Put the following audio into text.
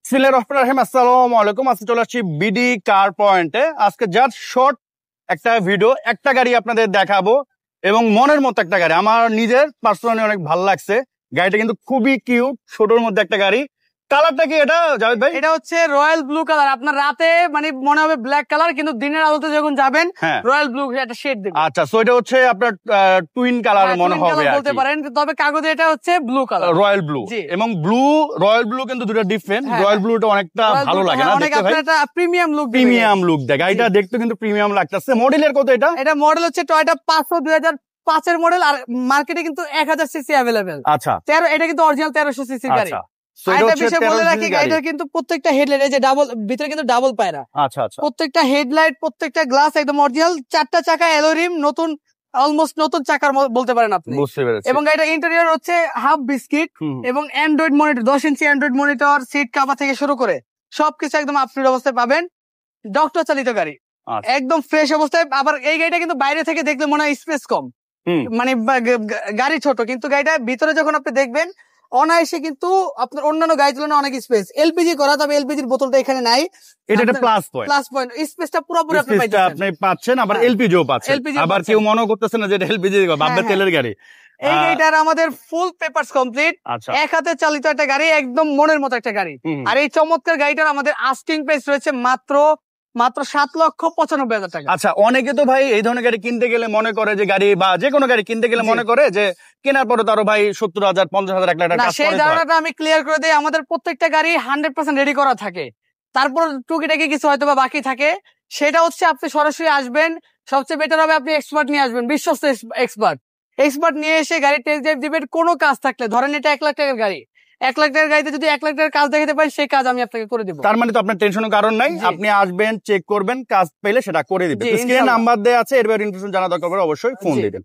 বিসমিল্লাহির রহমানির রহিম। আসসালামু আলাইকুম। আজকে চলে আসছি বিডি কার পয়েন্টে। আজকে জাস্ট শর্ট একটা ভিডিও, একটা গাড়ি আপনাদের দেখাবো এবং মনের মতো একটা গাড়ি। আমার নিজের পার্সোনালি অনেক ভালো লাগছে গাড়িটা, কিন্তু খুবই কিউট, ছোটর মধ্যে একটা গাড়ি। কালারটা কি এটা জাভেদ ভাই? এটা হচ্ছে রয়্যাল ব্লু কালার। আপনার রাতে মানে মনে হবে ব্ল্যাক কালার, কিন্তু দিনের আলোতে যখন যাবেন রয়্যাল ব্লু একটা শেড দেবে। আচ্ছা, সো এটা হচ্ছে আপনার টুইন কালার মনে হবে বলতে পারেন, তবে কাগজে এটা হচ্ছে ব্লু কালার, রয়্যাল ব্লু। এবং ব্লু রয়্যাল ব্লু কিন্তু দুটো ডিফারেন্ট। রয়্যাল ব্লুটা অনেকটা ভালো লাগে না দেখতে ভাই, একটা প্রিমিয়াম লুক, প্রিমিয়াম লুক দেয় গাড়িটা, দেখতে কিন্তু প্রিমিয়াম লাগতেছে। মডেলের কত এটা? এটা মডেল হচ্ছে টয়োটা 500 2005 এর মডেল, আর মার্কেটে কিন্তু 1000 সিসি अवेलेबल। আচ্ছা, এটা কিন্তু অরিজিনাল 1300 সিসির গাড়ি। গাড়িটার কিন্তু প্রত্যেকটা হেডলাইট, এই যে ডাবল ভিতরে কিন্তু ডাবল পায়রা। আচ্ছা আচ্ছা, প্রত্যেকটা হেডলাইট, প্রত্যেকটা গ্লাস একদম অরিজিনাল। 4টা চাকা অ্যালয় রিম, নতুন, অলমোস্ট নতুন চাকার বলতে পারেন আপনি। বুঝতে পেরেছি। এবং গাড়িটা ইন্টেরিয়র হচ্ছে হাফ বিস্কিট এবং অ্যান্ড্রয়েড মনিটর, 10 ইঞ্চি অ্যান্ড্রয়েড মনিটর, সিট কভার থেকে শুরু করে সবকিছু একদম আপডেট অবস্থায় পাবেন। ডক্টর চালিত গাড়ি, একদম ফ্রেশ অবস্থায়। আবার এই গাড়িটা কিন্তু বাইরে থেকে দেখলে মনে হয় স্পেস কম, মানে গাড়ি ছোট, কিন্তু গাড়িটা ভিতরে যখন আপনি দেখবেন অনায়াসে কিন্তু আপনার অন্যান্য গাড়ির তুলনায় অনেক স্পেস। এলপিজি করা, তবে এলপিজির বোতলটা এখানে নাই। এটা একটা প্লাস পয়েন্ট, স্পেসটা পুরোপুরি আপনি পাচ্ছেন, আবার এলপিজিও পাচ্ছেন। আবার কেউ মনে করতেছে না যে এটা এলপিজি বাপের তেলের গাড়ি। এই গাড়িটার আমাদের ফুল পেপারস কমপ্লিট, এক হাতে চালিত একটা গাড়ি, একদম মনের মতো একটা গাড়ি। আর এই চমৎকার গাড়িটার আমাদের আস্কিং প্রাইস রয়েছে মাত্র 7,95,000 টাকা। আচ্ছা, অনেকে তো ভাই এই ধরনের গাড়ি কিনতে গেলে মনে করে যে গাড়ি বা যে কোনো গাড়ি কিনতে গেলে মনে করে যে কেনার পরে তারও ভাই 70,000 50,000 1 লাখ টাকা। সেই ধারণাটা আমি ক্লিয়ার করে দিই। আমাদের প্রত্যেকটা গাড়ি 100% রেডি করা থাকে, তারপর টুকিটাকি কিছু হয়তো বা বাকি থাকে। সেটা হচ্ছে আপনি সরাসরি আসবেন, সবচেয়ে বেটার হবে আপনি এক্সপার্ট নিয়ে আসবেন, বিশ্বস্ত এক্সপার্ট নিয়ে এসে গাড়ি টেস্ট ড্রাইভ দিবেন। কোনো কাজ থাকলে, ধরেন এটা 1 লাখ টাকার গাড়ি, 1 লাখ টাকার গাড়িতে যদি 1 লাখ টাকার কাজ দেখাতে পারেন, সেই কাজ আমি আপনাকে করে দিব। তার মানে তো আপনার টেনশনের কারণ নাই, আপনি আসবেন, চেক করবেন, কাজ পেলে সেটা করে দিবেন। স্ক্রিনে নাম্বার দেওয়া আছে, এর বাইরে ইনফরমেশন জানা দরকার অবশ্যই ফোন দিবেন।